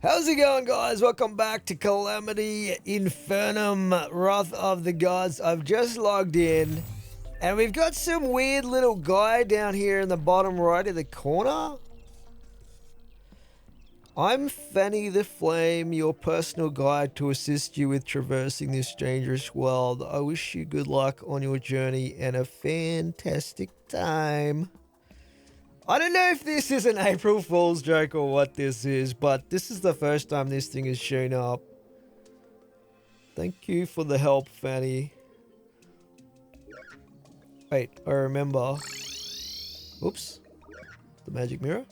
How's it going, guys? Welcome back to Calamity Infernum, Wrath of the Gods. I've just logged in, and we've got some weird little guy down here in the bottom right of the corner. I'm Fanny the Flame, your personal guide to assist you with traversing this dangerous world. I wish you good luck on your journey and a fantastic time. I don't know if this is an April Fool's joke or what this is, but this is the first time this thing has shown up. Thank you for the help, Fanny. Wait, I remember. Oops. The magic mirror.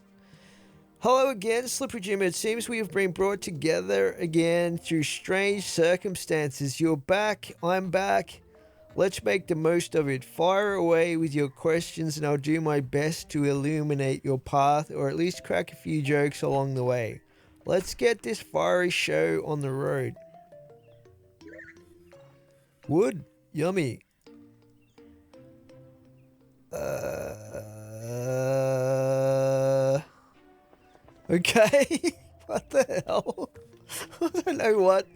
Hello again, Slippery Jim. It seems we have been brought together again through strange circumstances. You're back, I'm back. Let's make the most of it. Fire away with your questions and I'll do my best to illuminate your path or at least crack a few jokes along the way. Let's get this fiery show on the road. Wood. Yummy. Okay. What the hell? I don't know what.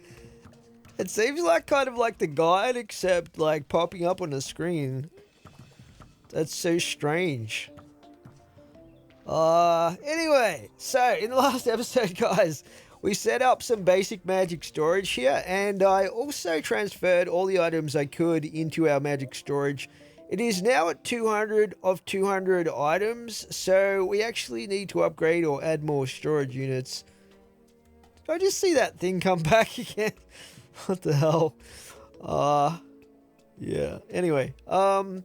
It seems like kind of like the guide, except like popping up on the screen. That's so strange. Anyway, so in the last episode, guys, we set up some basic magic storage here, and I also transferred all the items I could into our magic storage. It is now at 200 of 200 items, so we actually need to upgrade or add more storage units. Did I just see that thing come back again? What the hell? Yeah. Anyway, so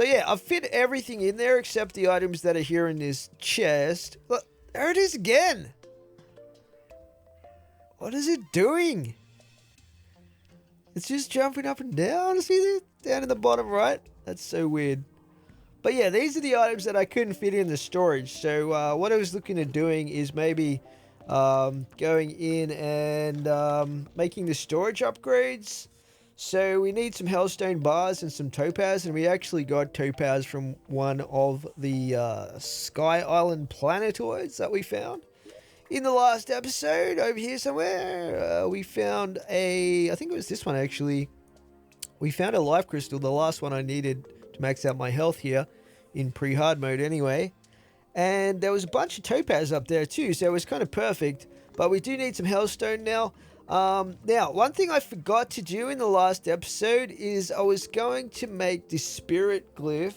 yeah, I've fit everything in there except the items that are here in this chest. Look, there it is again. What is it doing? It's just jumping up and down. See that? Down in the bottom right? That's so weird. But yeah, these are the items that I couldn't fit in the storage. So what I was looking at doing is maybe going in and making the storage upgrades. So we need some hellstone bars and some topaz, and we actually got topaz from one of the Sky Island planetoids that we found. In the last episode, over here somewhere, we found I think it was this one actually. We found a life crystal, the last one I needed to max out my health here, in pre-hard mode anyway. And there was a bunch of topaz up there too, so it was kind of perfect. But we do need some hellstone now. Now, one thing I forgot to do in the last episode is I was going to make the spirit glyph,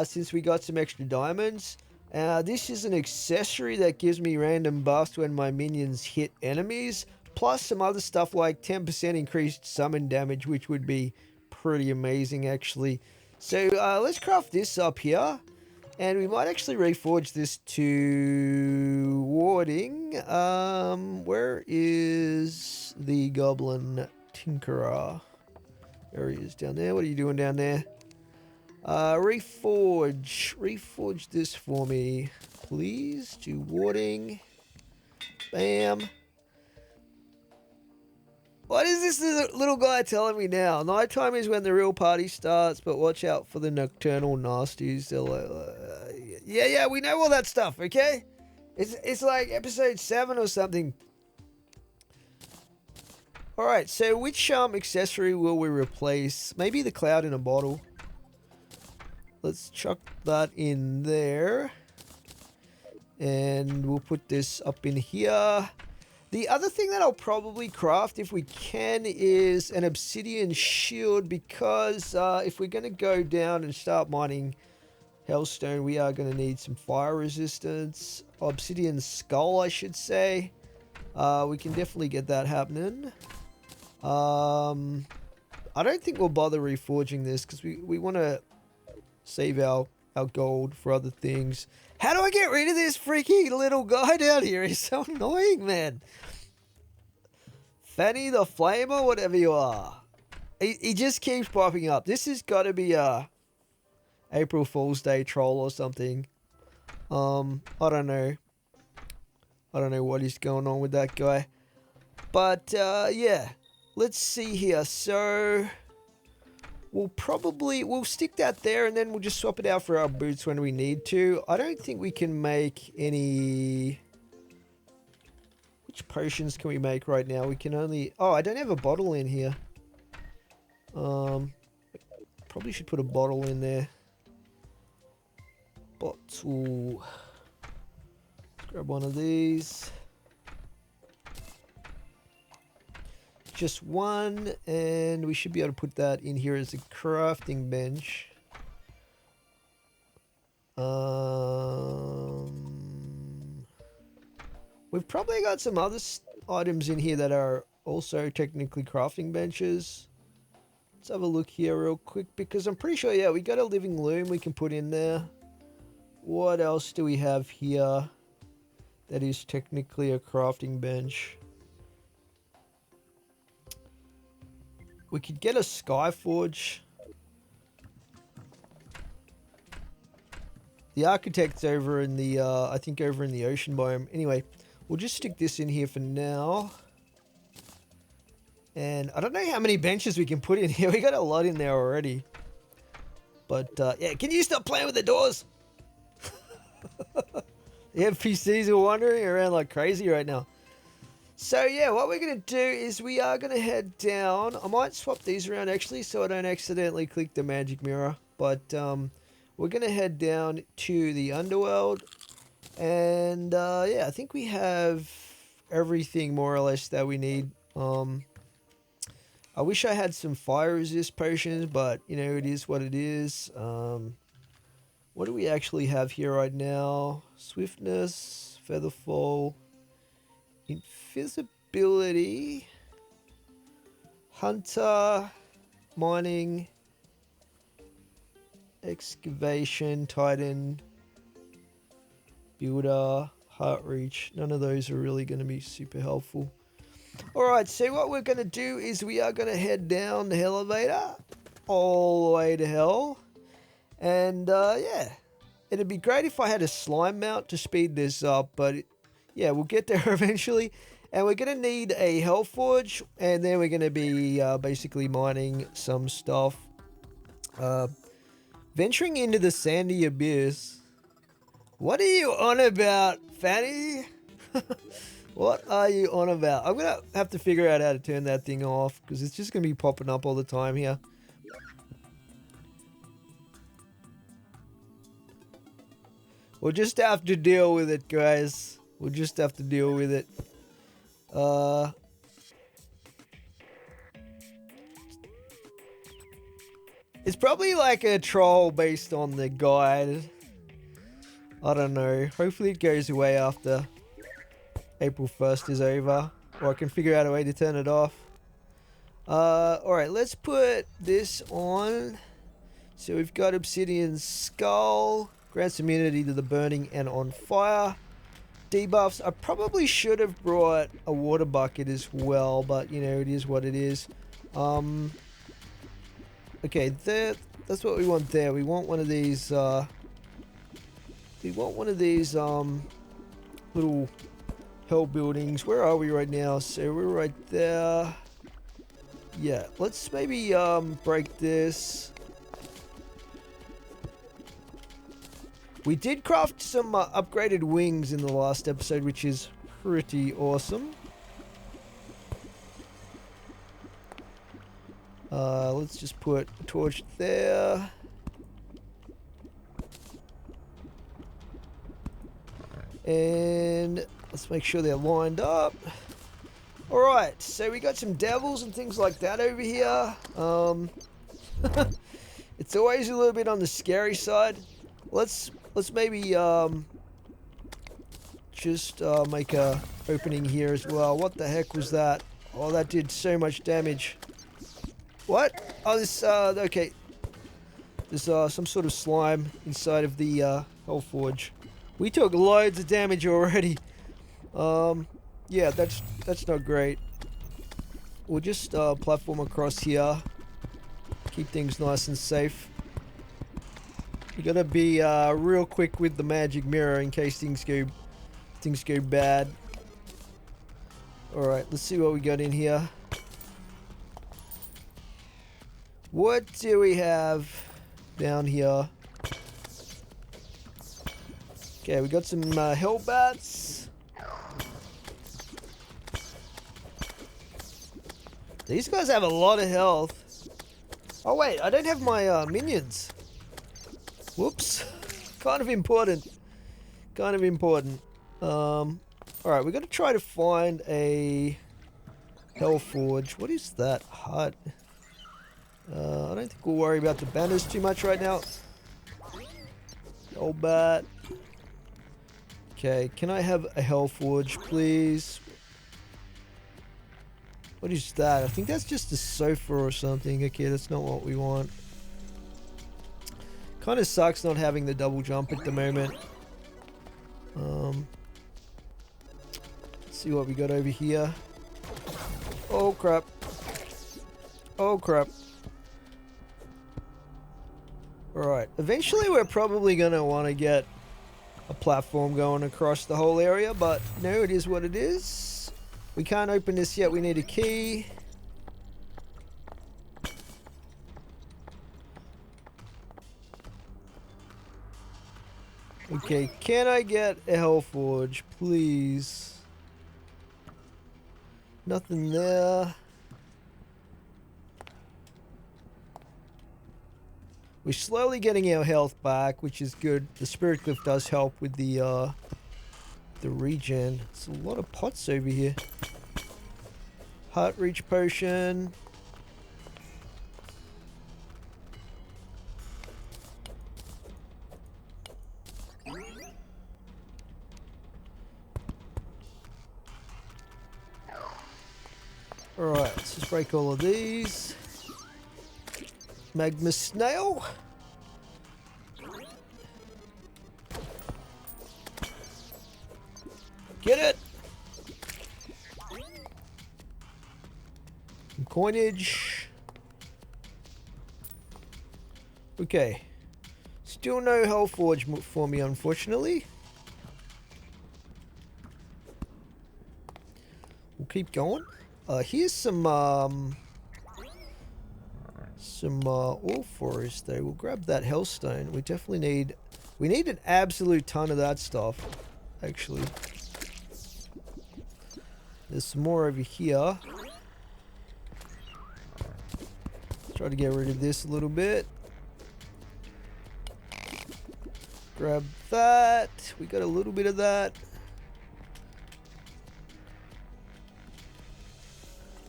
since we got some extra diamonds. This is an accessory that gives me random buffs when my minions hit enemies, plus some other stuff like 10% increased summon damage, which would be pretty amazing actually. So let's craft this up here. And we might actually reforge this to warding. Where is the goblin tinkerer? There he is down there. What are you doing down there? Reforge this for me, please, to warding. Bam. What is this little guy telling me now? Nighttime is when the real party starts, but watch out for the nocturnal nasties. Yeah, we know all that stuff, okay? It's like episode 7 or something. Alright, so which accessory will we replace? Maybe the cloud in a bottle. Let's chuck that in there. And we'll put this up in here. The other thing that I'll probably craft if we can is an obsidian shield, because if we're going to go down and start mining hellstone, we are going to need some fire resistance. Obsidian skull, I should say. We can definitely get that happening. I don't think we'll bother reforging this because we want to save our gold for other things. How do I get rid of this freaky little guy down here? He's so annoying, man. Fanny the Flamer, whatever you are. He just keeps popping up. This has got to be a April Fool's Day troll or something. I don't know. I don't know what is going on with that guy. But, yeah. Let's see here. So, we'll stick that there and then we'll just swap it out for our boots when we need to. I don't think we can make any much potions can we make right now? We can only... Oh, I don't have a bottle in here. Probably should put a bottle in there. Bottle. Let's grab one of these. Just one, and we should be able to put that in here as a crafting bench. We've probably got some other items in here that are also technically crafting benches. Let's have a look here real quick, because I'm pretty sure, yeah, we got a living loom we can put in there. What else do we have here that is technically a crafting bench? We could get a Skyforge. The architect's over in the, I think over in the ocean biome. Anyway, we'll just stick this in here for now. And I don't know how many benches we can put in here. We got a lot in there already. But, yeah, can you stop playing with the doors? The NPCs are wandering around like crazy right now. So, yeah, what we're going to do is we are going to head down. I might swap these around, actually, so I don't accidentally click the magic mirror. But, we're going to head down to the underworld. And, yeah, I think we have everything more or less that we need. I wish I had some fire resist potions, but, you know, it is what it is. What do we actually have here right now? Swiftness, Featherfall, Invisibility, Hunter, Mining, Excavation, Titan, Builder, Heart Reach. None of those are really going to be super helpful. Alright, so what we're going to do is we are going to head down the elevator all the way to hell. And, yeah, it'd be great if I had a slime mount to speed this up, but, yeah, we'll get there eventually. And we're going to need a hell forge, and then we're going to be basically mining some stuff. Venturing into the sandy abyss. What are you on about, Fanny? What are you on about? I'm going to have to figure out how to turn that thing off, because it's just going to be popping up all the time here. We'll just have to deal with it, guys. We'll just have to deal with it. It's probably like a troll based on the guide. I don't know. Hopefully it goes away after April 1st is over. Or I can figure out a way to turn it off. Alright, let's put this on. So we've got Obsidian Skull. Grants immunity to the burning and on fire. Debuffs. I probably should have brought a water bucket as well, but you know, it is what it is. Okay, that's what we want there. We want one of these, little hell buildings. Where are we right now? So we're right there. Yeah, let's maybe, break this. We did craft some upgraded wings in the last episode, which is pretty awesome. Let's just put a torch there. And let's make sure they're lined up. Alright, so we got some devils and things like that over here. It's always a little bit on the scary side. Let's maybe just make a opening here as well. What the heck was that? Oh, that did so much damage. What? Oh, this, okay. There's some sort of slime inside of the Hellforge. We took loads of damage already. Yeah, that's not great. We'll just platform across here. Keep things nice and safe. You gotta be real quick with the magic mirror in case things go bad. Alright, let's see what we got in here. What do we have down here? Okay, we got some hell bats. These guys have a lot of health. Oh wait, I don't have my minions. Whoops. Kind of important. Kind of important. Alright, we're gonna try to find a Hellforge. What is that hut? I don't think we'll worry about the banners too much right now. Hellbat. Okay, can I have a Hellforge, please? What is that? I think that's just a sofa or something. Okay, that's not what we want. Kind of sucks not having the double jump at the moment. Let's see what we got over here. Oh crap. Oh crap. Alright, eventually we're probably going to want to get a platform going across the whole area, but no, it is what it is. We can't open this yet, we need a key. Okay, can I get a Hellforge, please? Nothing there. We're slowly getting our health back, which is good. The Spirit Glyph does help with the regen. There's a lot of pots over here. Heart Reach Potion. Alright, let's just break all of these. Magma Snail. Get it! Some coinage. Okay. Still no Hellforge for me, unfortunately. We'll keep going. Here's some ore forest though. We'll grab that hellstone. We definitely need an absolute ton of that stuff, actually. There's some more over here. Try to get rid of this a little bit. Grab that. We got a little bit of that.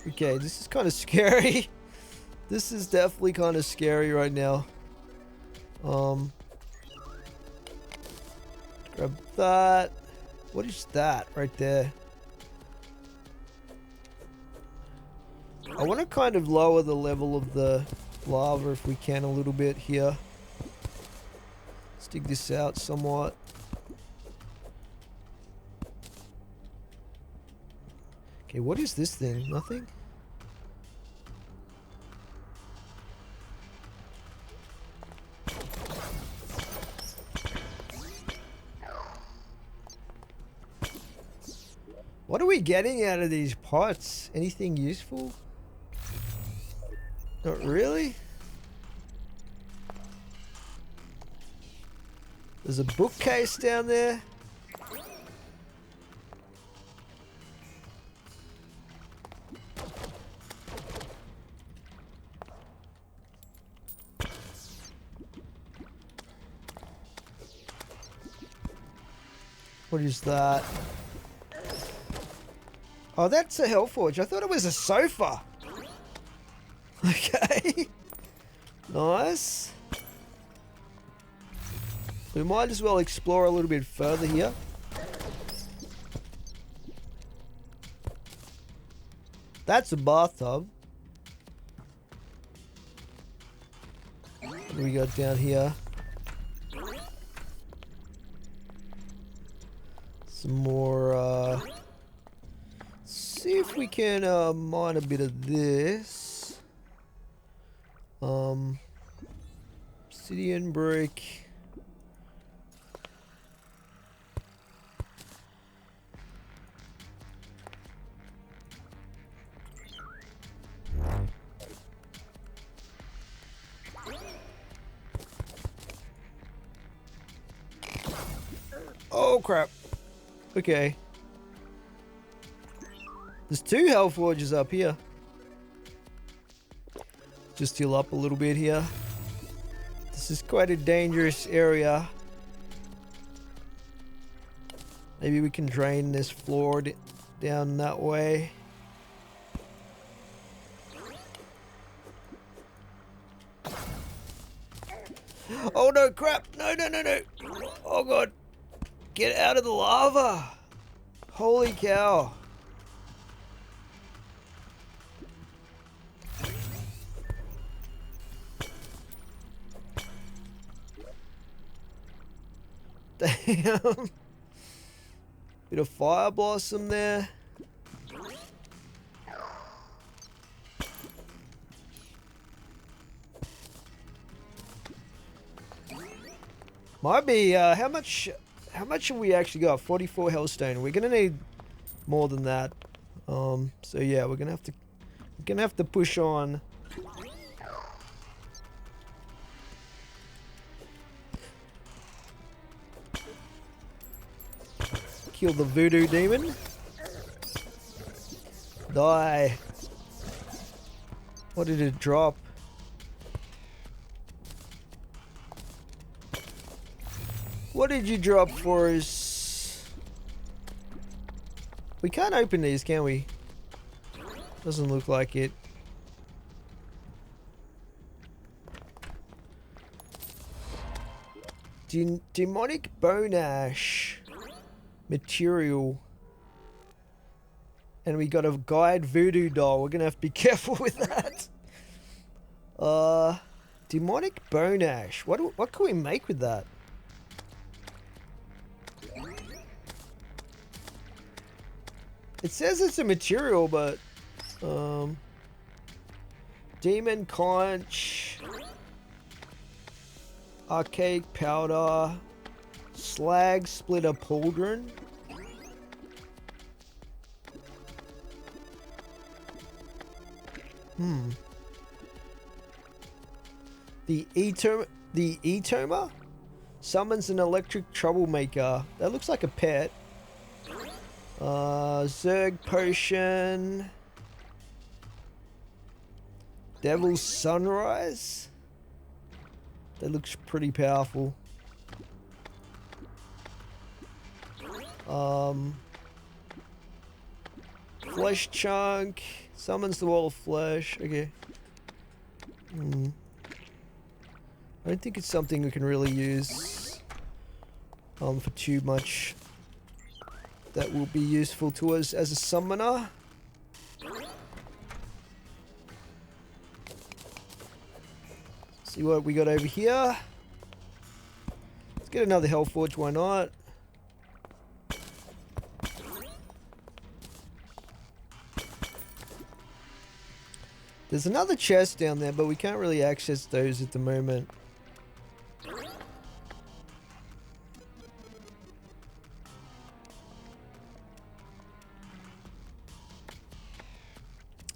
Okay, this is kind of scary. This is definitely kind of scary right now. Grab that. What is that right there? I want to kind of lower the level of the lava if we can a little bit here. Let's dig this out somewhat. Okay, what is this thing? Nothing? What are we getting out of these pots? Anything useful? Not really. There's a bookcase down there. What is that? Oh, that's a Hellforge. I thought it was a sofa. Okay. Nice. We might as well explore a little bit further here. That's a bathtub. What do we got down here? Some more, see if we can mine a bit of this. Obsidian brick. Oh crap. Okay. There's two Hellforges up here. Just heal up a little bit here. This is quite a dangerous area. Maybe we can drain this floor down that way. Oh no, crap! No, no, no, no! Oh god! Get out of the lava! Holy cow! Damn! Bit of fire blossom there. Might be, how much have we actually got? 44 hellstone. We're gonna need more than that. So yeah, we're gonna have to push on. Kill the voodoo demon. Die. What did it drop? What did you drop for us? We can't open these, can we? Doesn't look like it. Demonic bone ash material. And we got a guide voodoo doll. We're gonna have to be careful with that. Demonic bone ash. What can we make with that? It says it's a material, but demon conch, archaic powder, slag splitter pauldron. The Etoma summons an electric troublemaker. That looks like a pet. Zerg potion. Devil's sunrise. That looks pretty powerful. Flesh chunk summons the wall of flesh. Okay. I don't think it's something we can really use for too much. That will be useful to us as a summoner. See what we got over here. Let's get another Hellforge, why not? There's another chest down there, but we can't really access those at the moment.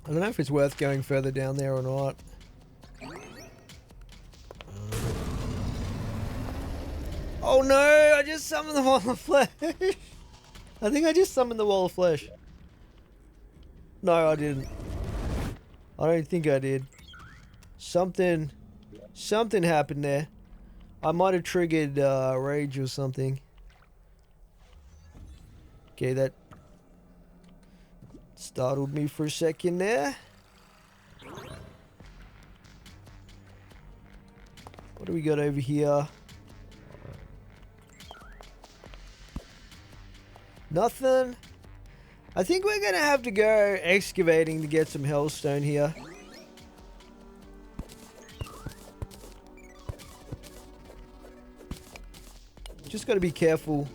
I don't know if it's worth going further down there or not. Oh no! I just summoned the wall of flesh! I think I just summoned the wall of flesh. No, I didn't. I don't think I did. Something happened there. I might have triggered rage or something. Okay, that startled me for a second there. What do we got over here? Nothing. I think we're gonna have to go excavating to get some hellstone here. Just gotta be careful.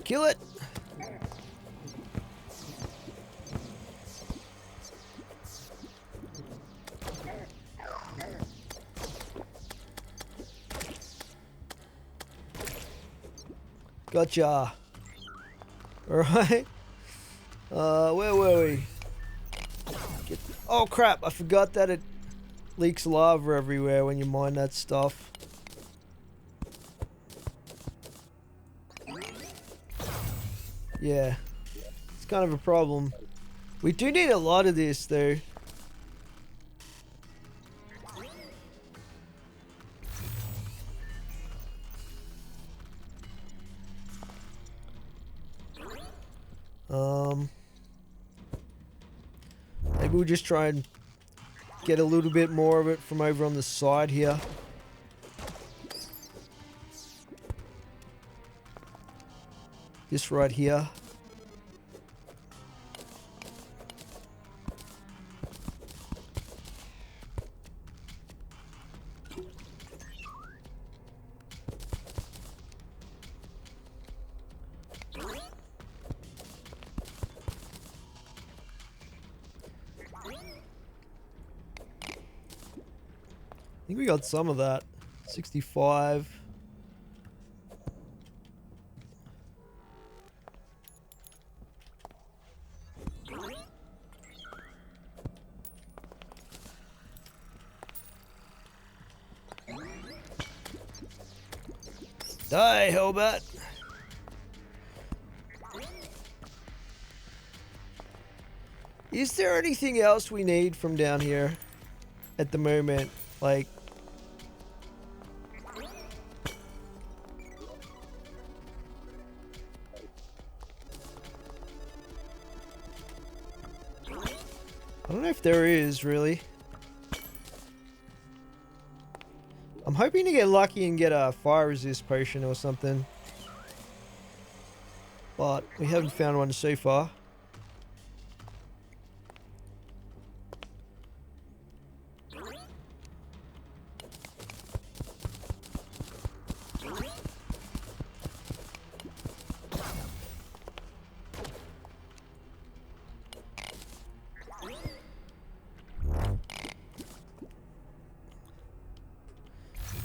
Kill it! Gotcha! Alright. Where were we? Oh crap, I forgot that it leaks lava everywhere when you mine that stuff. Yeah, it's kind of a problem. We do need a lot of this though. Maybe we'll just try and get a little bit more of it from over on the side here. This right here. I think we got some of that. 65. Die, Hellbat. Is there anything else we need from down here at the moment? Like, I don't know if there is, really. I'm hoping to get lucky and get a fire resist potion or something. But we haven't found one so far.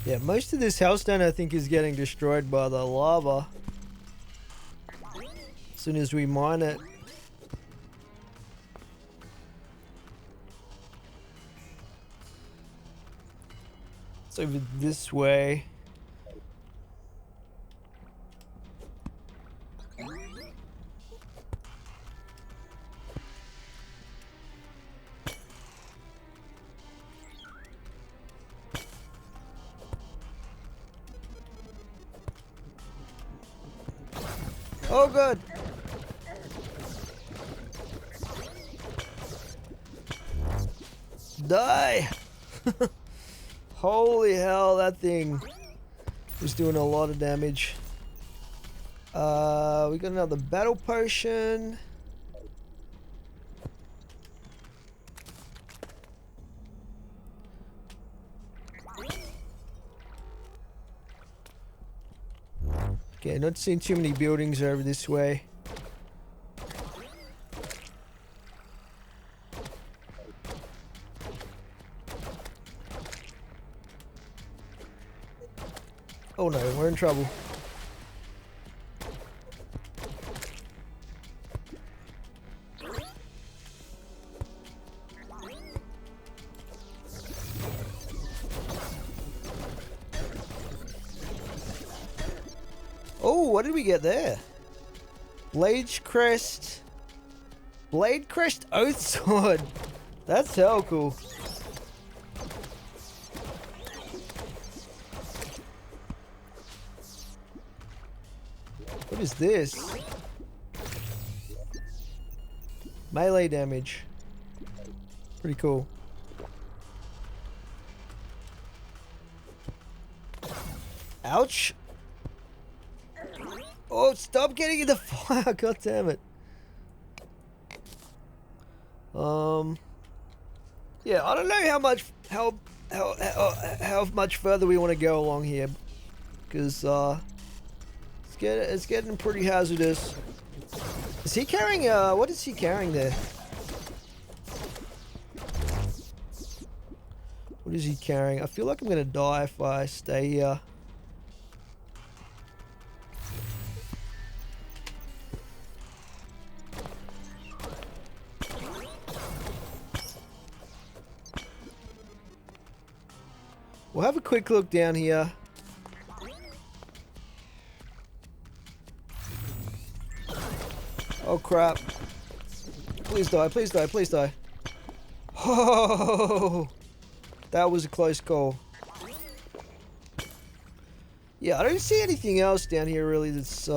Yeah, most of this hellstone I think is getting destroyed by the lava as soon as we mine it. It's over this way. Oh, good. Die. Holy hell, that thing was doing a lot of damage. We got another battle potion. Okay, not seeing too many buildings over this way. Oh no, we're in trouble. Oh, what did we get there? Blade Crest Oath Sword. That's hell cool. What is this? Melee damage. Pretty cool. Ouch. Oh, stop getting in the fire! God damn it. Yeah, I don't know how much further we want to go along here, because it's getting pretty hazardous. Is he carrying what is he carrying there? What is he carrying? I feel like I'm gonna die if I stay here. We'll have a quick look down here. Oh crap. Please die, please die, please die. Oh, that was a close call. Yeah, I don't see anything else down here really that's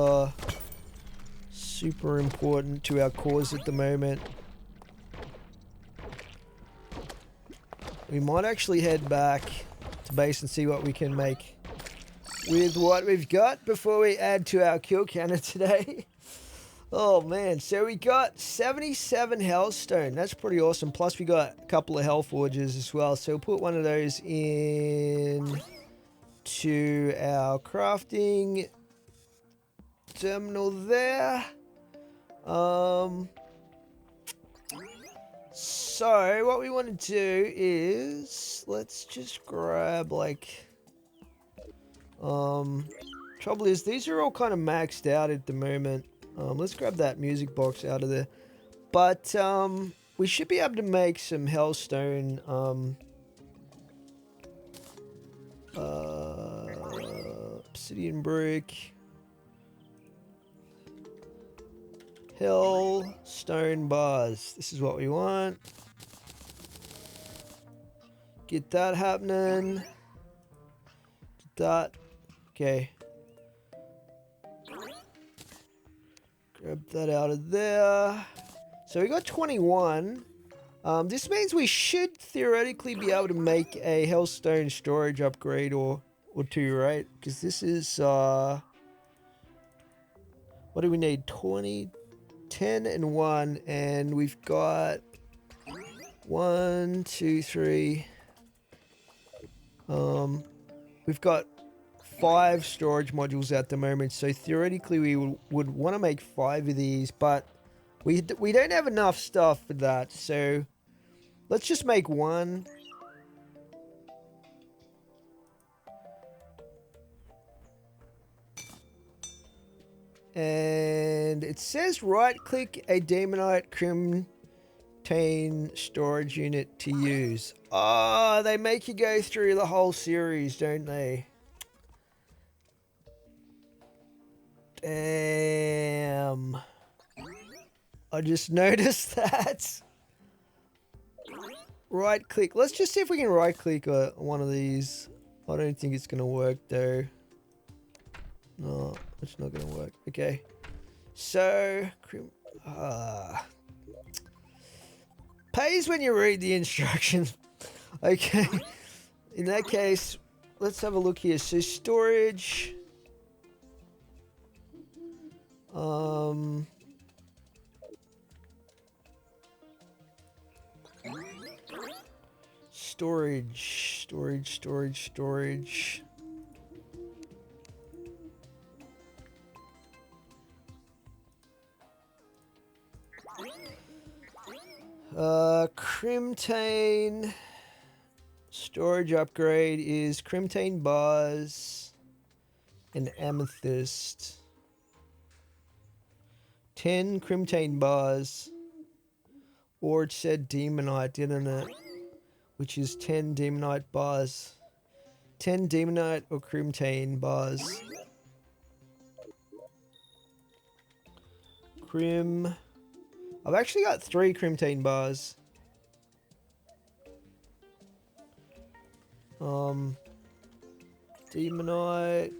super important to our cause at the moment. We might actually head back to base and see what we can make with what we've got before we add to our kill counter today. Oh man, so we got 77 Hellstone. That's pretty awesome. Plus we got a couple of Hell Forges as well. So we'll put one of those in to our crafting terminal there. So what we want to do is let's just grab like trouble is these are all kind of maxed out at the moment. Let's grab that music box out of there. But we should be able to make some Hellstone obsidian brick, Hellstone bars. This is what we want. Get that happening. Get that. Okay. Grab that out of there. So we got 21. This means we should theoretically be able to make a Hellstone storage upgrade or two, right? Because this is what do we need? 20, 10, and 1, and we've got 1, 2, 3. We've got 5 storage modules at the moment, so theoretically we would want to make 5 of these, but we don't have enough stuff for that, so let's just make 1. And it says right click a demonite crimtane storage unit to use. Oh, they make you go through the whole series, don't they? Damn. I just noticed that. Right click. Let's just see if we can right click one of these. I don't think it's going to work though. No, it's not going to work. Okay. So, pays when you read the instructions. Okay. In that case, let's have a look here. So, storage. Storage. Crimtane storage upgrade is Crimtane bars and amethyst. 10 Crimtane bars, or it said demonite, didn't it? Which is 10 demonite bars. 10 demonite or Crimtane bars. I've actually got 3 Crimtane bars. Demonite.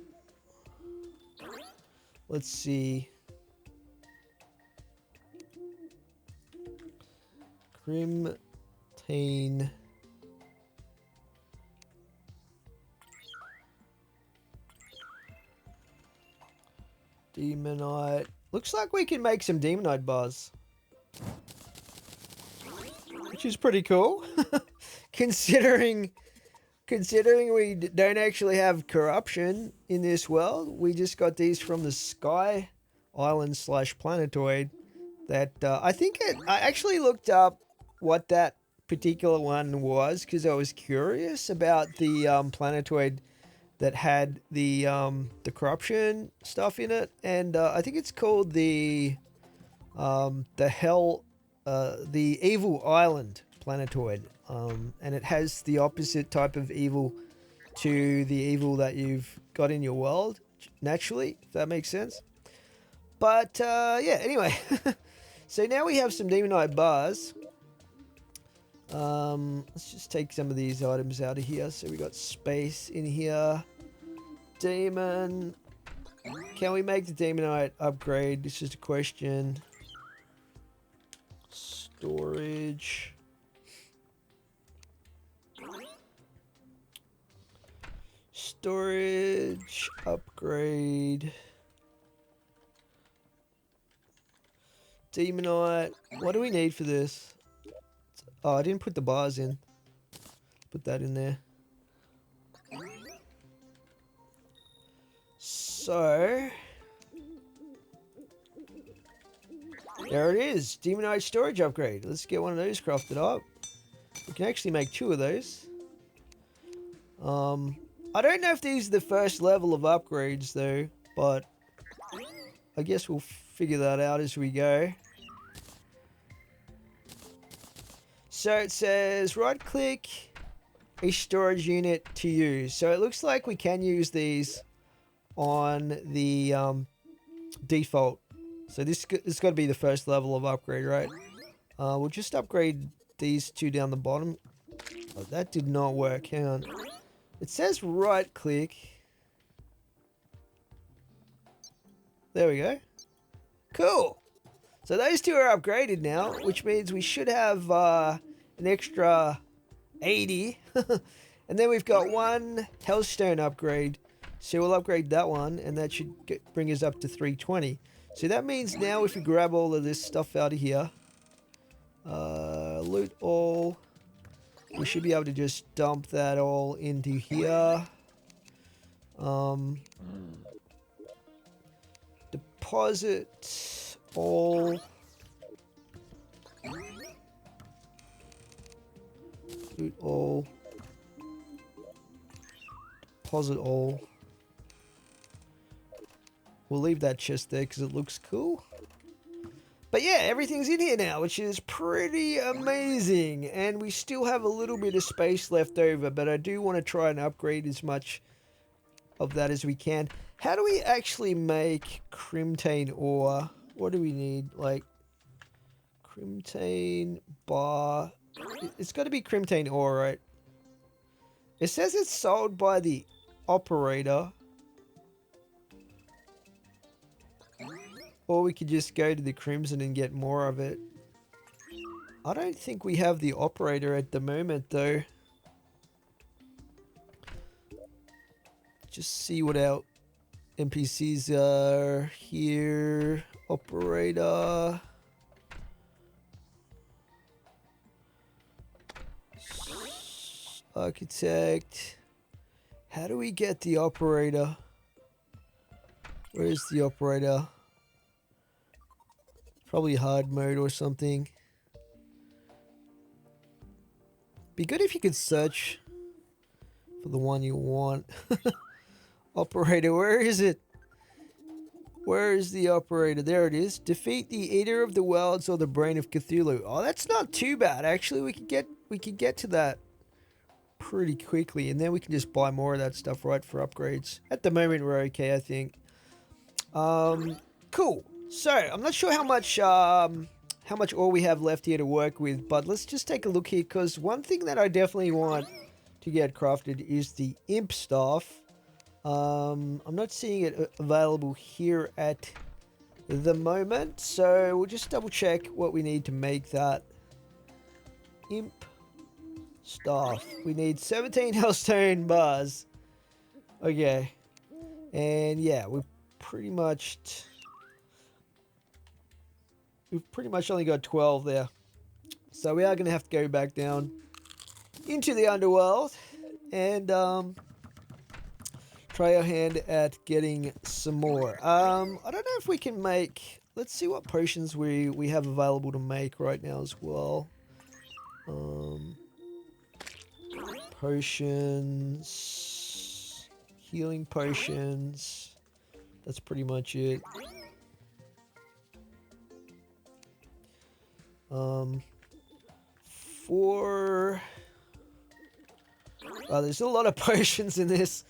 Let's see. Crimtane. Demonite. Looks like we can make some demonite bars. Which is pretty cool. Considering we don't actually have corruption in this world. We just got these from the Sky Island / Planetoid. That I actually looked up what that particular one was because I was curious about the Planetoid that had the corruption stuff in it, and I think it's called the Evil Island Planetoid, and it has the opposite type of evil to the evil that you've got in your world naturally, if that makes sense. But yeah, anyway. So now we have some demonite bars. Let's just take some of these items out of here. So we got space in here. Demon. Can we make the demonite upgrade? This is the question. Storage. Storage upgrade. Demonite. What do we need for this? Oh, I didn't put the bars in. Put that in there. So there it is. Demonite storage upgrade. Let's get one of those crafted up. We can actually make 2 of those. I don't know if these are the first level of upgrades though, but I guess we'll figure that out as we go. So it says right click a storage unit to use. So it looks like we can use these on the default. So this has got to be the first level of upgrade, right? We'll just upgrade these 2 down the bottom. Oh, that did not work. Hang on. It says right click. There we go. Cool. So those 2 are upgraded now, which means we should have an extra 80. And then we've got 1 Hellstone upgrade. So we'll upgrade that one, and that should bring us up to 320. So that means now if we grab all of this stuff out of here, loot all, we should be able to just dump that all into here. Deposit all. Loot all. Deposit all. We'll leave that chest there because it looks cool. But yeah, everything's in here now, which is pretty amazing. And we still have a little bit of space left over, but I do want to try and upgrade as much of that as we can. How do we actually make crimtane ore? What do we need? Like, crimtane bar. It's got to be crimtane ore, right? It says it's sold by the operator. Or we could just go to the Crimson and get more of it. I don't think we have the operator at the moment though. Just see what our NPCs are here. Operator. Architect. How do we get the operator? Where is the operator? Probably hard mode or something. Be good if you could search for the one you want. Operator, where is it? Where is the operator? There it is. Defeat the Eater of the Worlds or the Brain of Cthulhu. Oh, that's not too bad. Actually, we could get to that pretty quickly, and then we can just buy more of that stuff, right, for upgrades. At the moment, we're okay, I think. Cool. So, I'm not sure how much ore we have left here to work with, but let's just take a look here, because one thing that I definitely want to get crafted is the imp staff. I'm not seeing it available here at the moment, so we'll just double check what we need to make that. Imp staff. We need 17 Hellstone bars. Okay. And yeah, we've pretty much only got 12 there. So we are going to have to go back down into the underworld and try our hand at getting some more. I don't know if we can make... Let's see what potions we have available to make right now as well. Potions... Healing potions... That's pretty much it. There's a lot of potions in this.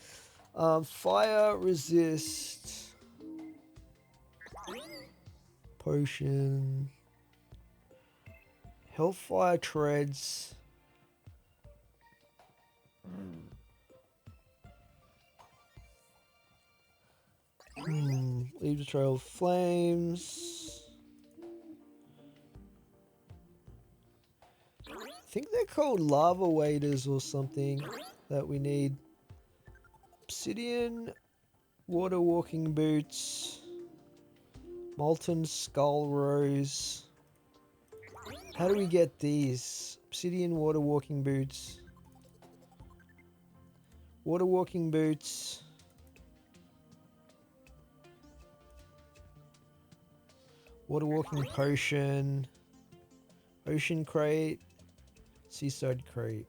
Fire resist. Potion. Hellfire treads. Leave the trail of flames. I think they're called lava waders or something that we need. Obsidian, water walking boots, molten skull rose. How do we get these? Obsidian, water walking boots. Water walking boots. Water walking potion. Ocean crate. Seaside crate.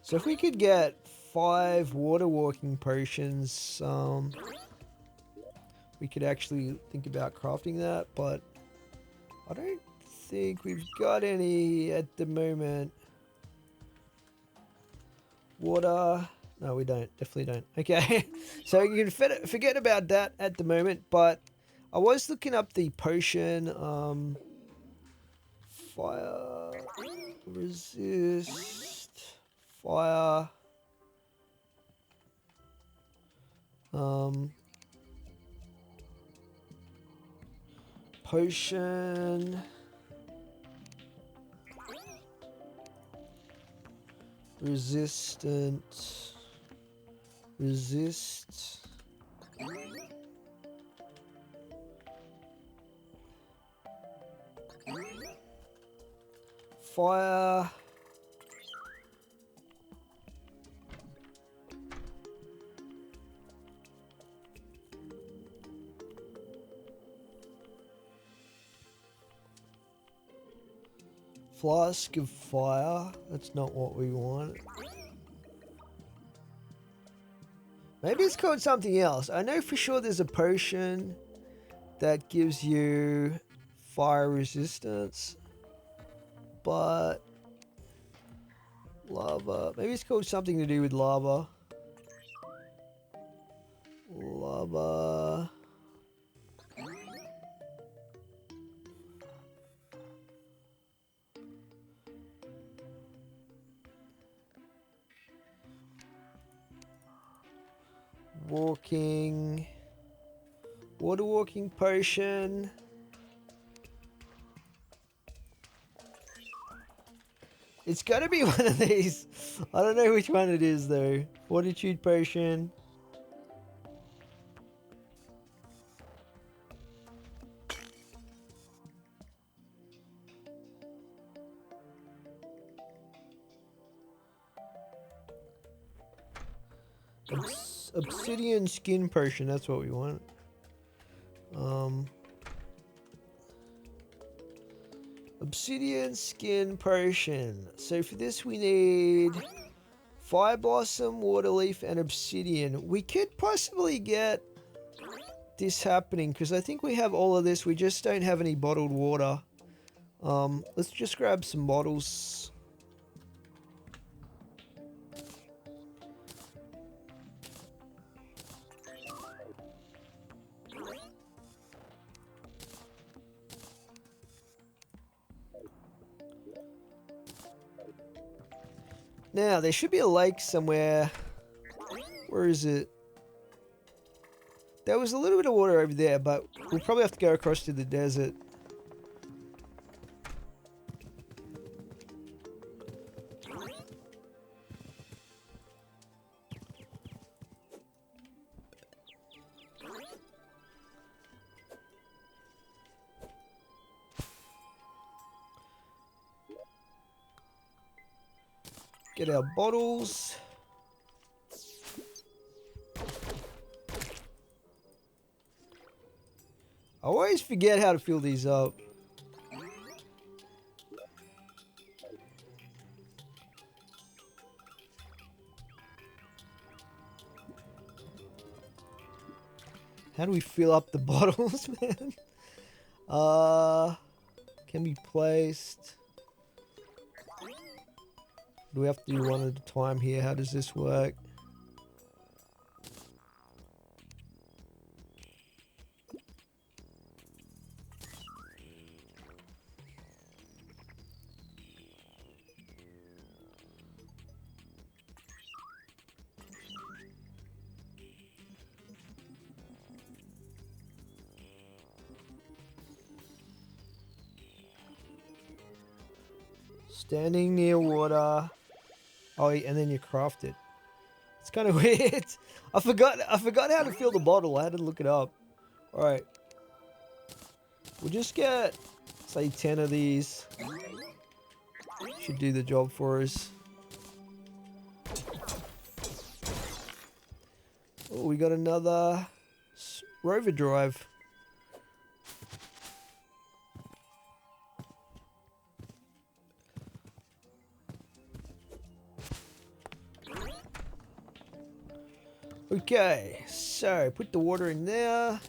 So if we could get 5 water walking potions, we could actually think about crafting that, but I don't think we've got any at the moment. Water. No, we don't. Definitely don't. Okay. So you can forget about that at the moment, but I was looking up the potion. Fire. Resist. Fire. Potion. Resistant. Resist. Fire. Flask of fire. That's not what we want. Maybe it's called something else. I know for sure there's a potion that gives you fire resistance. But lava. Maybe it's called something to do with lava. Lava. Walking. Water walking potion. It's gotta be one of these. I don't know which one it is though. Fortitude potion. Obsidian skin potion, that's what we want. Obsidian skin potion. So for this we need fire blossom, water leaf, and obsidian. We could possibly get this happening because I think we have all of this. We just don't have any bottled water. Let's just grab some bottles. Now, there should be a lake somewhere. Where is it? There was a little bit of water over there, but we'll probably have to go across to the desert. Get our bottles. I always forget how to fill these up. How do we fill up the bottles, man? Can be placed. Do we have to do one at a time here? How does this work? Standing near water. Oh, and then you craft it. It's kind of weird. I forgot how to fill the bottle. I had to look it up. Alright. We'll just get, say, 10 of these. Should do the job for us. Oh, we got another rover drive. Okay, so put the water in there.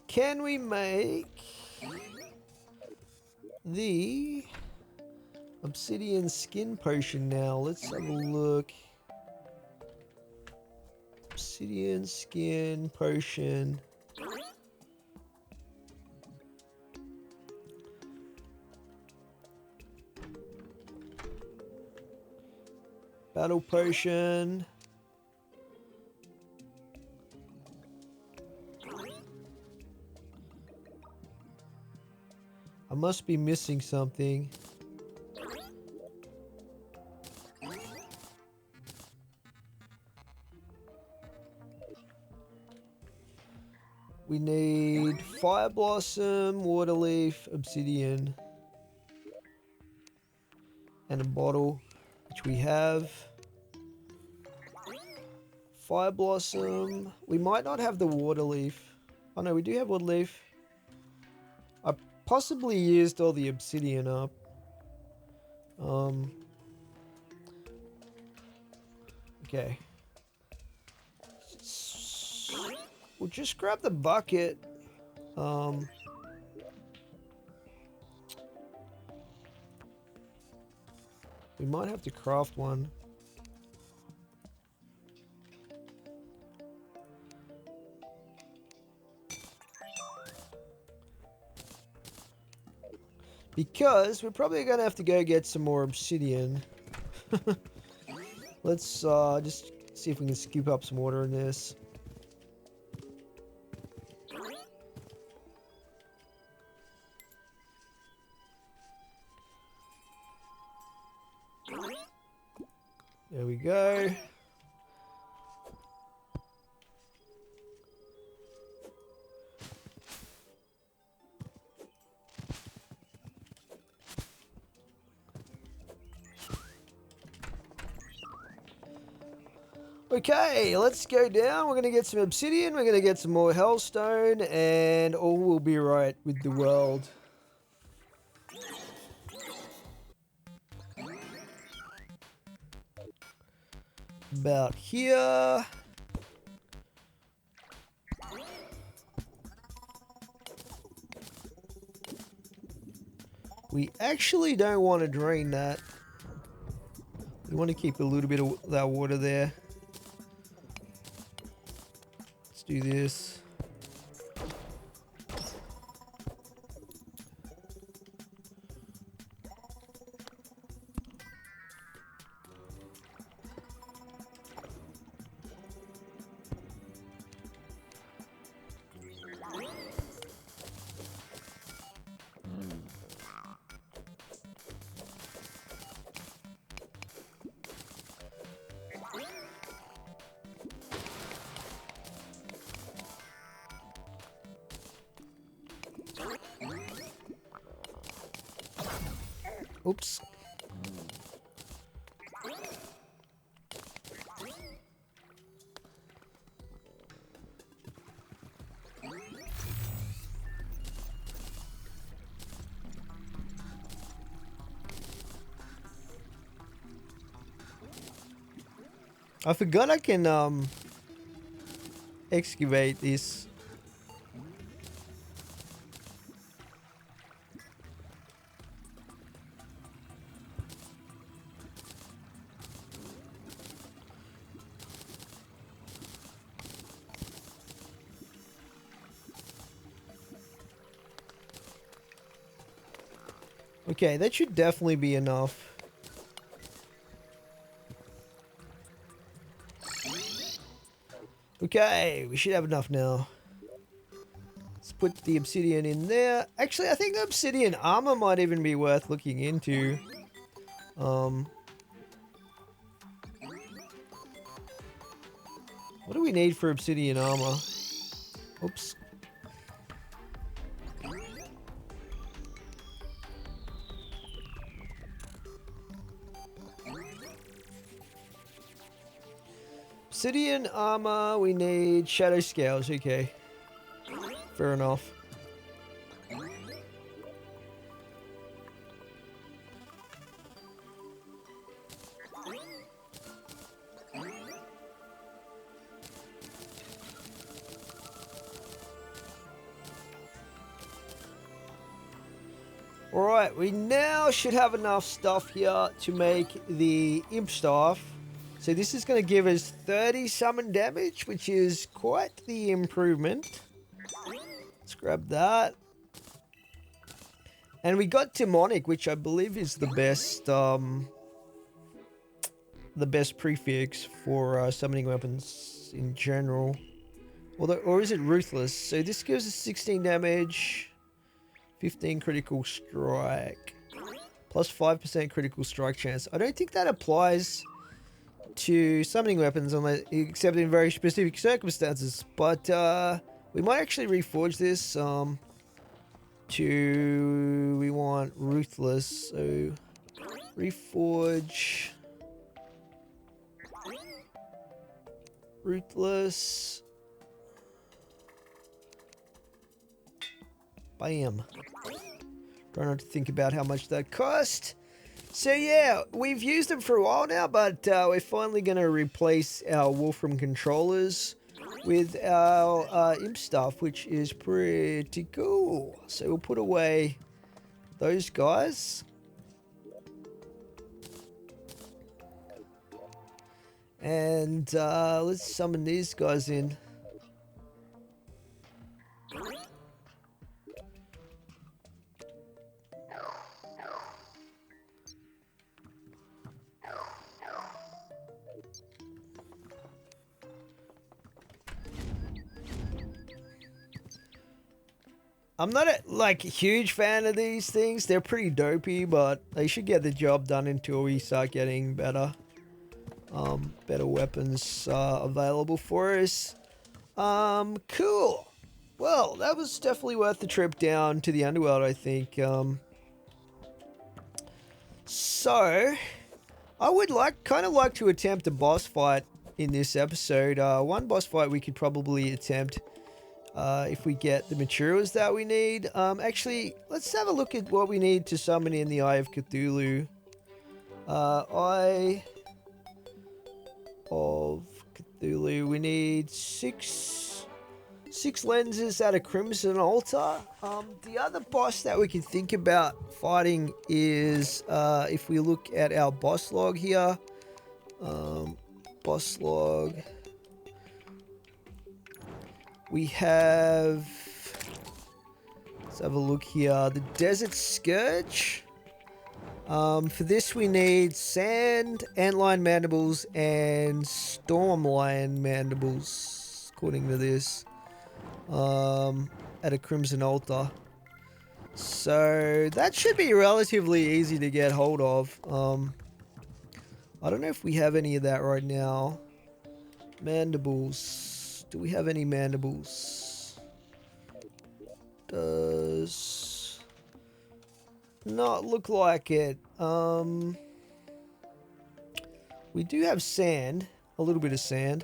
Can we make the obsidian skin potion now? Let's have a look. Obsidian skin potion. Battle potion. I must be missing something. We need fire blossom, water leaf, obsidian, and a bottle, which we have. Fire blossom. We might not have the water leaf. Oh no, we do have water leaf. I possibly used all the obsidian up. Okay. We'll just grab the bucket. We might have to craft one. Because we're probably gonna have to go get some more obsidian. Let's just see if we can scoop up some water in this. There we go. Okay, let's go down. We're going to get some obsidian. We're going to get some more hellstone. And all will be right with the world. About here. We actually don't want to drain that. We want to keep a little bit of that water there. Let's do this. Oops. I forgot I can excavate this. Okay, that should definitely be enough. Okay, we should have enough now. Let's put the obsidian in there. Actually, I think obsidian armor might even be worth looking into. What do we need for obsidian armor? Oops. Obsidian armor, we need shadow scales, okay. Fair enough. Alright, we now should have enough stuff here to make the imp staff. So this is going to give us 30 summon damage, which is quite the improvement. Let's grab that. And we got demonic, which I believe is the best prefix for summoning weapons in general. Or is it ruthless? So this gives us 16 damage, 15 critical strike, plus 5% critical strike chance. I don't think that applies to summoning weapons except in very specific circumstances, but we might actually reforge this we want ruthless, so reforge ruthless, bam. Try not to think about how much that cost. So yeah, we've used them for a while now, but we're finally going to replace our Wolfram controllers with our imp stuff, which is pretty cool. So we'll put away those guys. And let's summon these guys in. I'm not a huge fan of these things. They're pretty dopey, but they should get the job done until we start getting better weapons available for us. Cool. Well, that was definitely worth the trip down to the underworld, I think. So I would kind of like to attempt a boss fight in this episode. One boss fight we could probably attempt if we get the materials that we need. Actually, let's have a look at what we need to summon in the Eye of Cthulhu. Eye of Cthulhu. We need six lenses at a crimson altar. The other boss that we can think about fighting is if we look at our boss log here. Boss log. We have, let's have a look here, the Desert Scourge. For this we need sand, antlion mandibles, and stormlion mandibles, according to this, at a crimson altar. So that should be relatively easy to get hold of. I don't know if we have any of that right now. Mandibles. Do we have any mandibles? Does not look like it. We do have sand, a little bit of sand.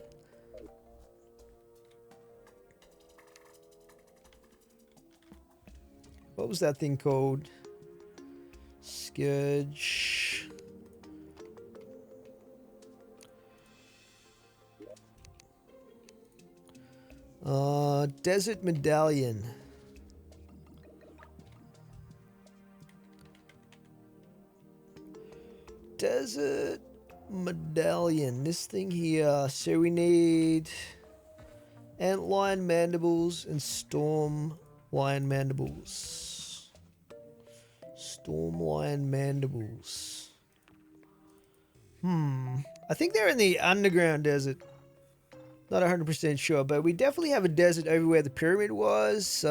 What was that thing called? Scourge. Desert Medallion. Desert Medallion. This thing here. So we need antlion mandibles and stormlion mandibles. Stormlion mandibles. I think they're in the underground desert. Not 100% sure, but we definitely have a desert over where the pyramid was.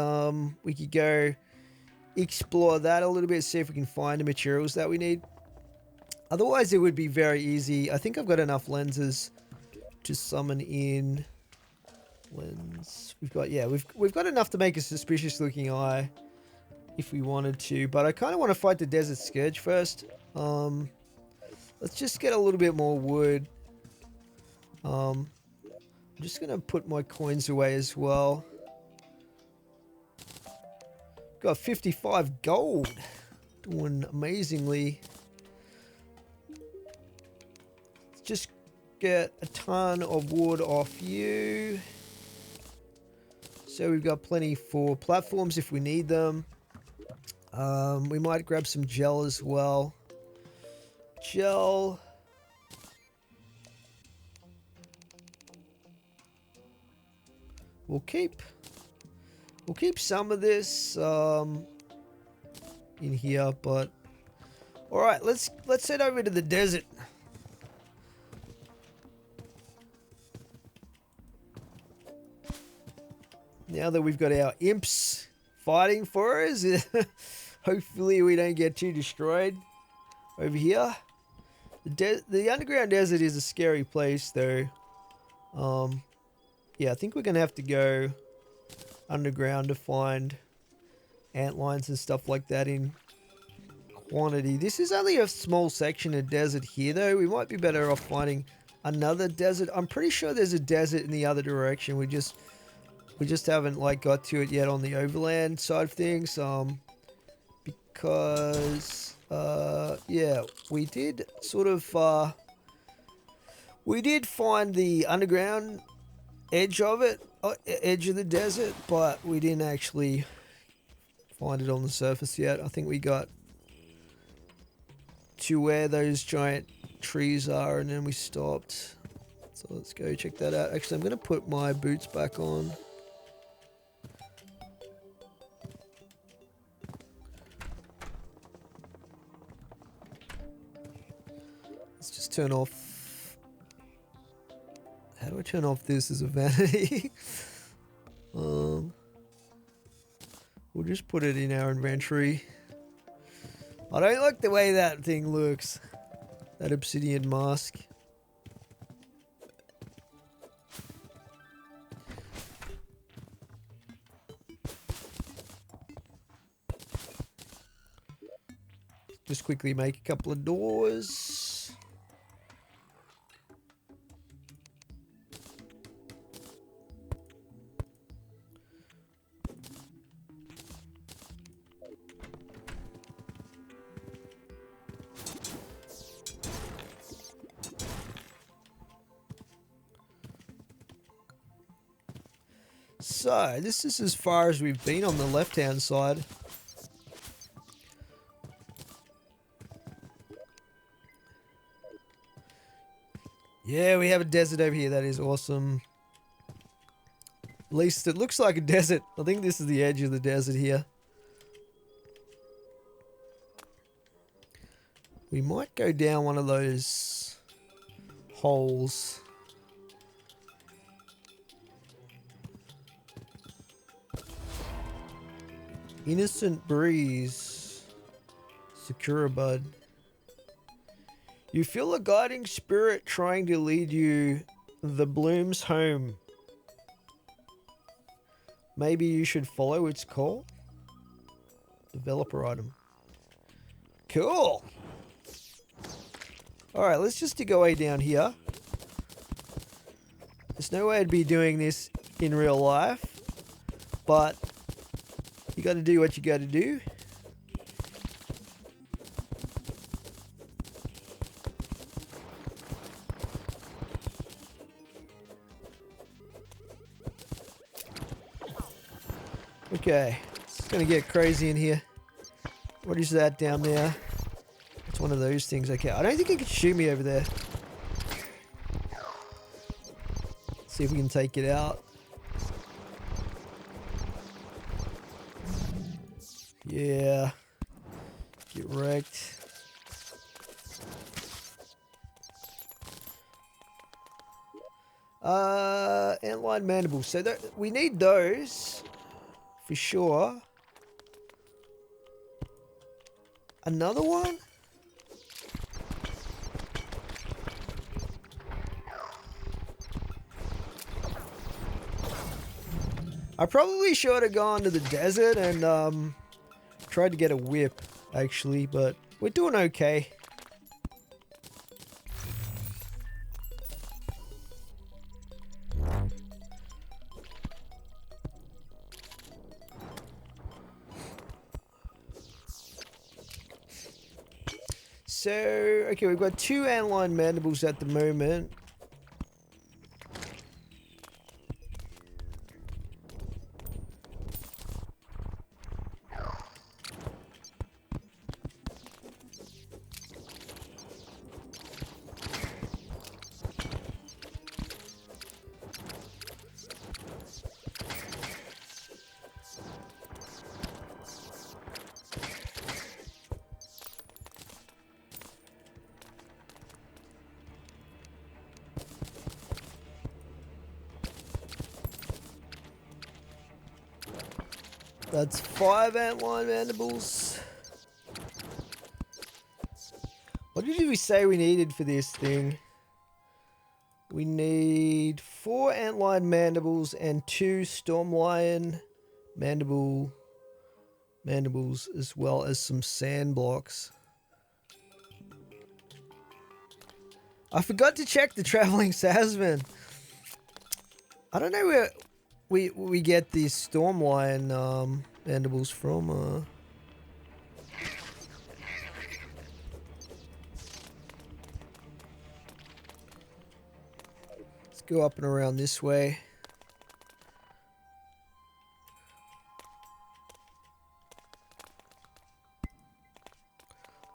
We could go explore that a little bit, see if we can find the materials that we need. Otherwise, it would be very easy. I think I've got enough lenses to summon in lens. We've got enough to make a suspicious looking eye if we wanted to, but I kind of want to fight the desert scourge first. Let's just get a little bit more wood. I'm just gonna put my coins away as well. Got 55 gold. Doing amazingly. Let's just get a ton of wood off you. So we've got plenty for platforms if we need them. We might grab some gel as well. Gel. We'll keep some of this in here, but all right, let's head over to the desert. Now that we've got our imps fighting for us, hopefully we don't get too destroyed over here. The underground desert is a scary place, though. Yeah, I think we're going to have to go underground to find antlines and stuff like that in quantity. This is only a small section of desert here, though. We might be better off finding another desert. I'm pretty sure there's a desert in the other direction. We just haven't got to it yet on the overland side of things. Because yeah, we did find the underground edge of it, edge of the desert, but we didn't actually find it on the surface yet. I think we got to where those giant trees are and then we stopped. So let's go check that out. Actually, I'm going to put my boots back on. Let's just turn off. How do I turn off this as a vanity? We'll just put it in our inventory. I don't like the way that thing looks. That obsidian mask. Just quickly make a couple of doors. So, this is as far as we've been on the left-hand side. Yeah, we have a desert over here. That is awesome. At least it looks like a desert. I think this is the edge of the desert here. We might go down one of those holes. Innocent breeze. Sakura bud. You feel a guiding spirit trying to lead you the bloom's home. Maybe you should follow its call. Developer item. Cool. Alright, let's just dig our way down here. There's no way I'd be doing this in real life, but you gotta do what you gotta do. Okay, it's gonna get crazy in here. What is that down there? It's one of those things. Okay, I don't think it can shoot me over there. Let's see if we can take it out. Yeah. Get wrecked. Antline mandibles. So we need those for sure. Another one? I probably should have gone to the desert and tried to get a whip, actually, but we're doing okay. So, okay, we've got 2 antline mandibles at the moment. That's 5 antline mandibles. What did we say we needed for this thing? We need 4 antline mandibles and 2 stormlion mandibles, as well as some sand blocks. I forgot to check the traveling salesman. I don't know where we get these stormlion mandibles from. Let's go up and around this way.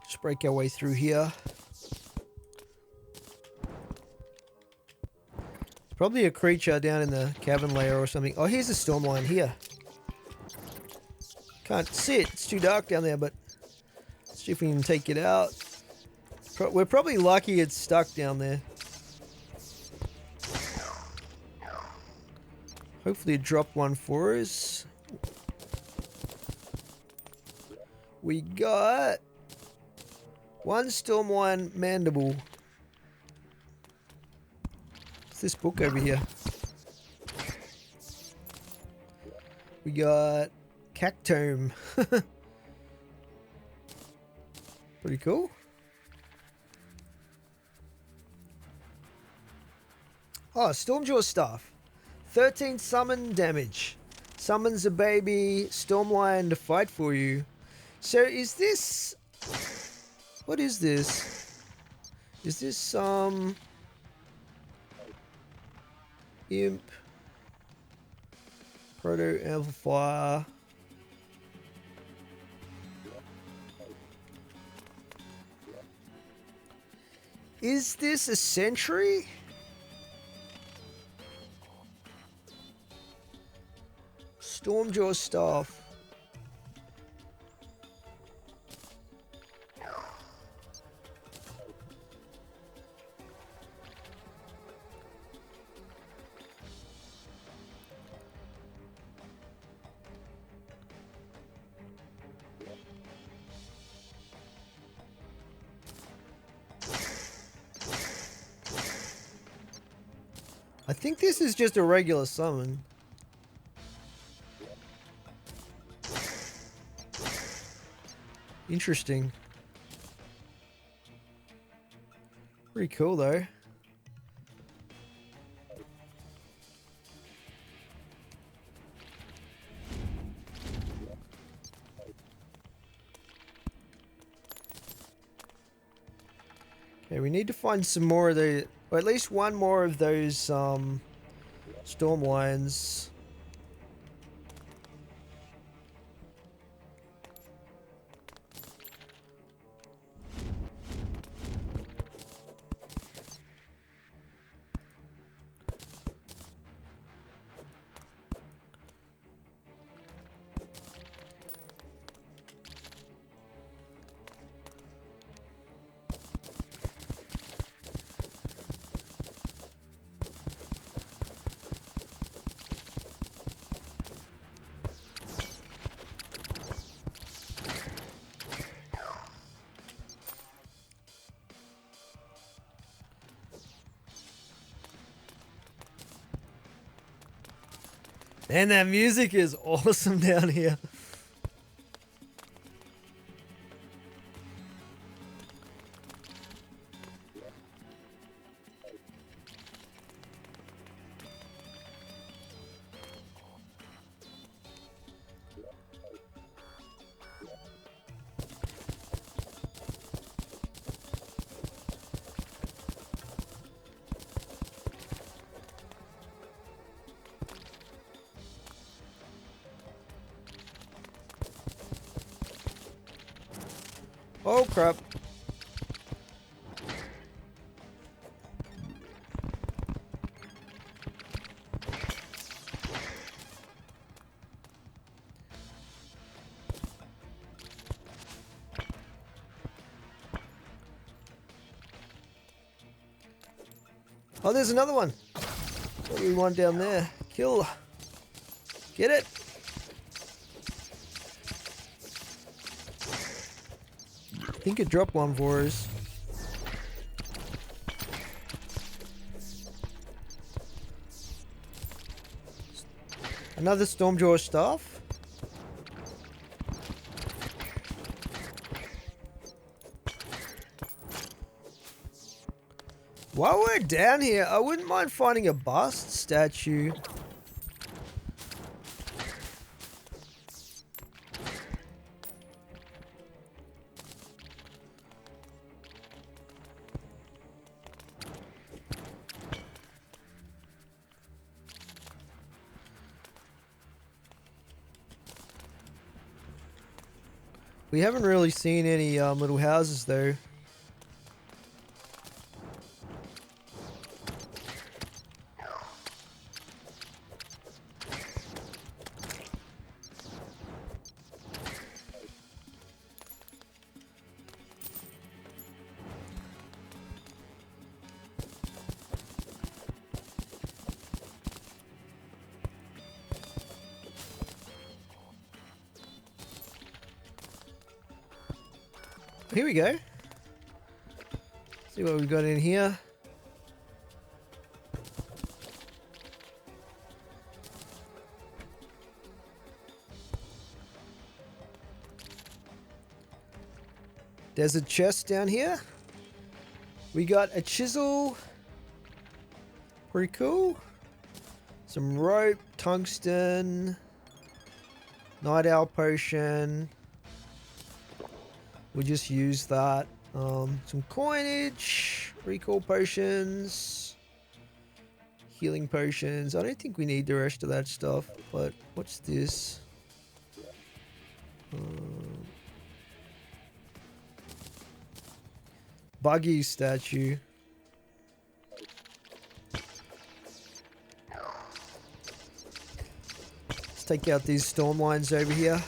Just break our way through here. Probably a creature down in the cabin layer or something. Oh, here's a stormlion here. Can't see it. It's too dark down there, but let's see if we can take it out. We're probably lucky it's stuck down there. Hopefully it dropped one for us. We got 1 stormlion mandible. What's this book over here? We got cactome. Pretty cool. Oh, Stormjaw staff. 13 summon damage. Summons a baby stormlion to fight for you. So is this... What is this? Is this some... Imp, Proto Amplifier. Is this a sentry? Stormjaw staff. I think this is just a regular summon. Interesting. Pretty cool though. Okay, we need to find some more of the, or at least one more of those stormlions. And that music is awesome down here. Oh crap. Oh, there's another one. What do we want down there? Kill. Get it. I think it dropped one for us. Another Stormjaw staff. While we're down here, I wouldn't mind finding a bust statue. We haven't really seen any little houses though. Here we go. See what we've got in here. There's a chest down here. We got a chisel. Pretty cool. Some rope, tungsten, night owl potion. We just use that. Some coinage, recall potions, healing potions. I don't think we need the rest of that stuff, but what's this? Buggy statue. Let's take out these storm lines over here.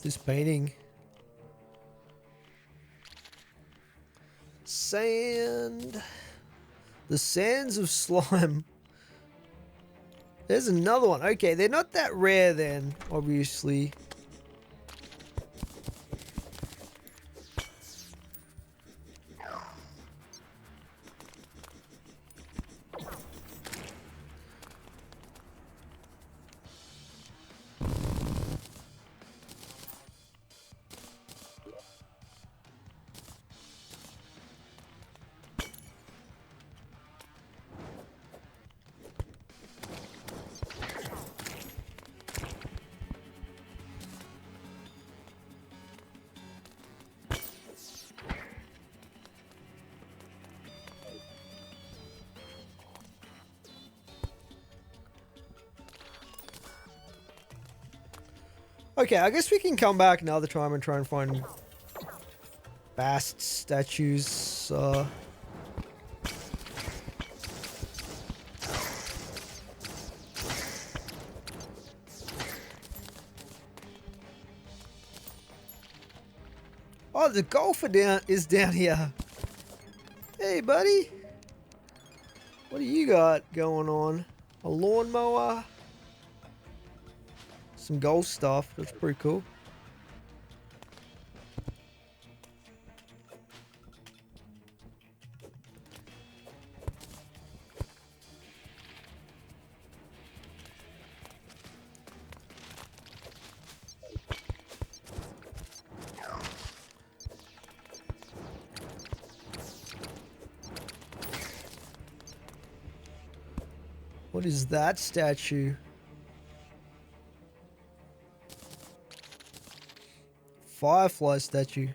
This painting. Sand. The sands of slime. There's another one. Okay, they're not that rare then, obviously. Okay, I guess we can come back another time and try and find bast statues. Oh, the golfer is down here. Hey, buddy. What do you got going on? A lawnmower? Some golf stuff. That's pretty cool. What is that statue? Firefly statue.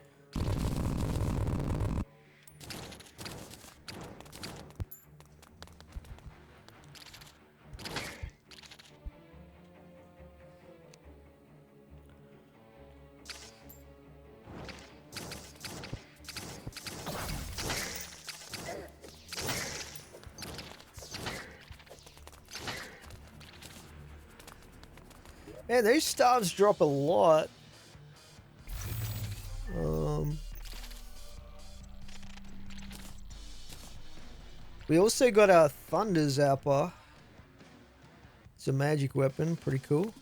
Man, those stars drop a lot. We also got our Thunder Zapper. It's a magic weapon, pretty cool.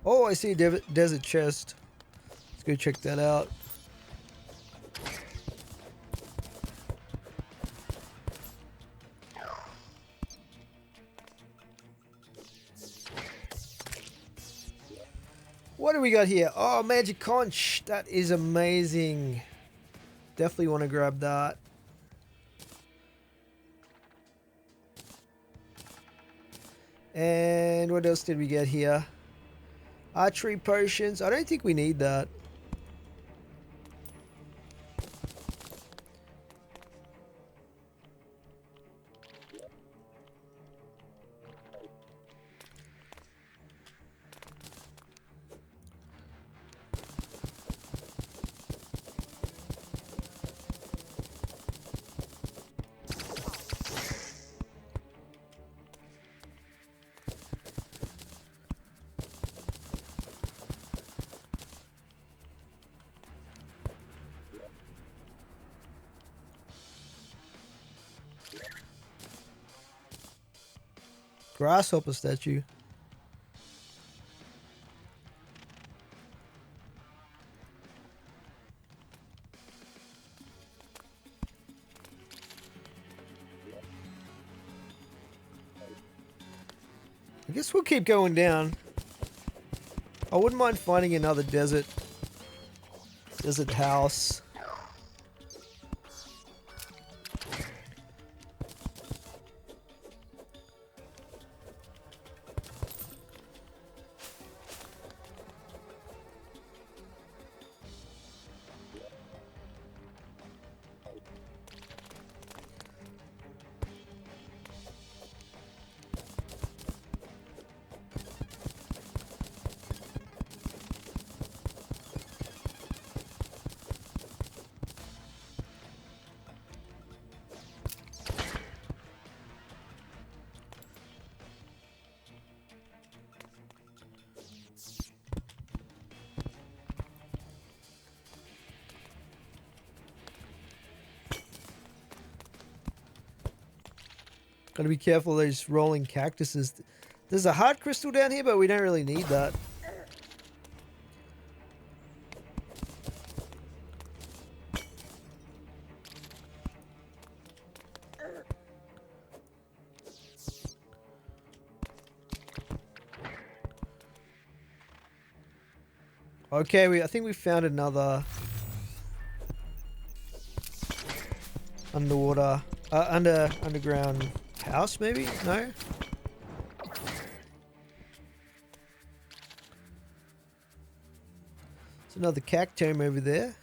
Oh, I see a desert chest. Let's go check that out. What do we got here? Oh, magic conch. That is amazing. Definitely want to grab that. And what else did we get here? Archery potions. I don't think we need that. Grasshopper statue. I guess we'll keep going down. I wouldn't mind finding another desert house. Gotta be careful of those rolling cactuses. There's a heart crystal down here, but we don't really need that. Okay, I think we found another underground house, maybe? No? There's another cactome over there.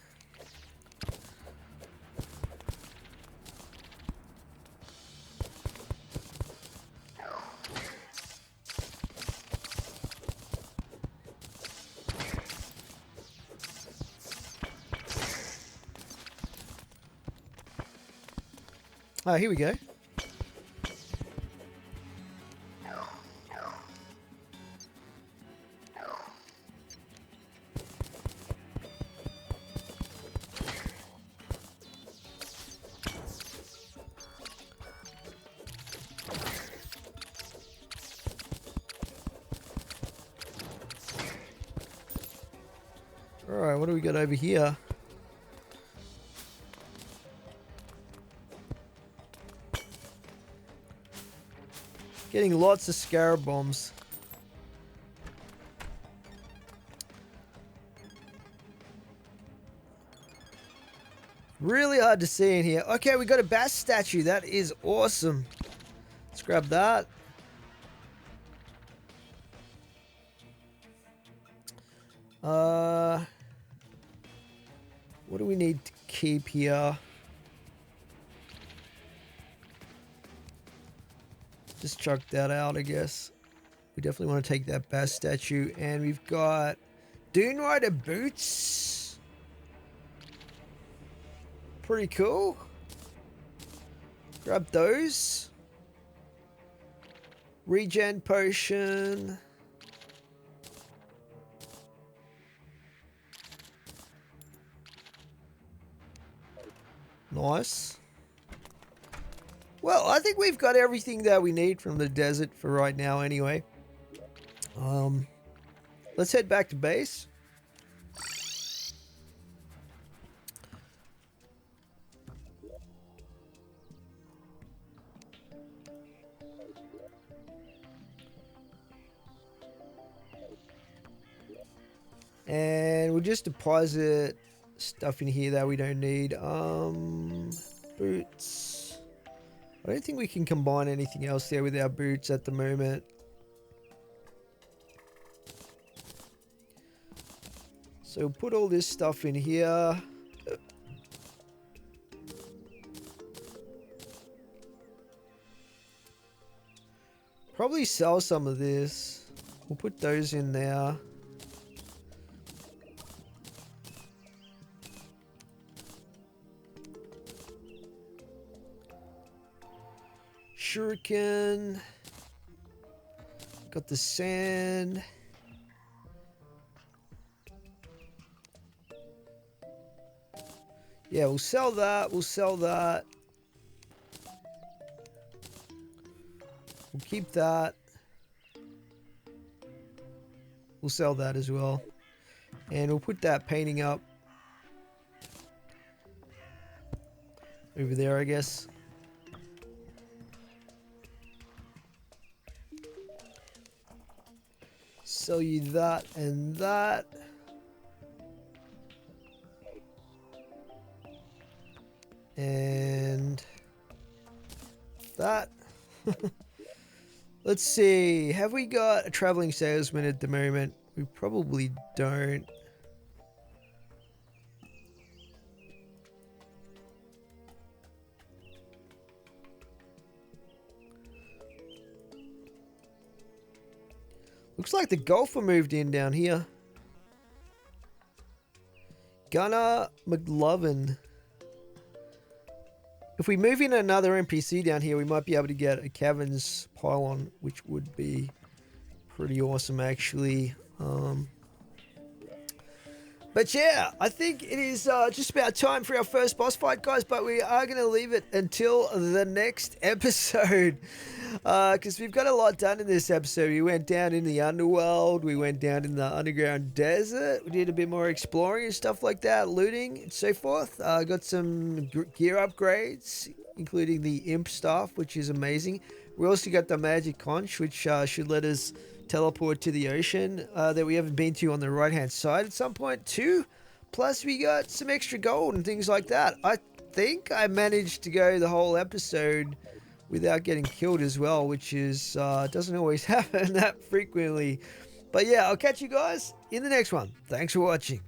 Oh, here we go. Alright, what do we got over here? Getting lots of scarab bombs. Really hard to see in here. Okay, we got a bass statue. That is awesome. Let's grab that. What do we need to keep here? Just chuck that out, I guess. We definitely want to take that bass statue. And we've got Dune Rider boots. Pretty cool. Grab those. Regen potion. Nice. Well, I think we've got everything that we need from the desert for right now anyway. Let's head back to base. And we'll just deposit stuff in here that we don't need. Boots. I don't think we can combine anything else there with our boots at the moment. So we'll put all this stuff in here. Probably sell some of this. We'll put those in there. Shuriken. Got the sand. Yeah, we'll sell that. We'll sell that. We'll keep that. We'll sell that as well. And we'll put that painting up over there, I guess. Sell you that and that. And that. Let's see. Have we got a traveling salesman at the moment? We probably don't. Looks like the golfer moved in down here. Gunnar McLovin. If we move in another NPC down here, we might be able to get a Caverns pylon, which would be pretty awesome, actually. But yeah, I think it is just about time for our first boss fight, guys. But we are going to leave it until the next episode. Because we've got a lot done in this episode. We went down in the underworld. We went down in the underground desert. We did a bit more exploring and stuff like that. Looting and so forth. Got some gear upgrades, including the imp staff, which is amazing. We also got the magic conch, which should let us teleport to the ocean that we haven't been to on the right hand side at some point too. Plus we got some extra gold and things like that. I think I managed to go the whole episode without getting killed as well, which is doesn't always happen that frequently. But yeah, I'll catch you guys in the next one. Thanks for watching.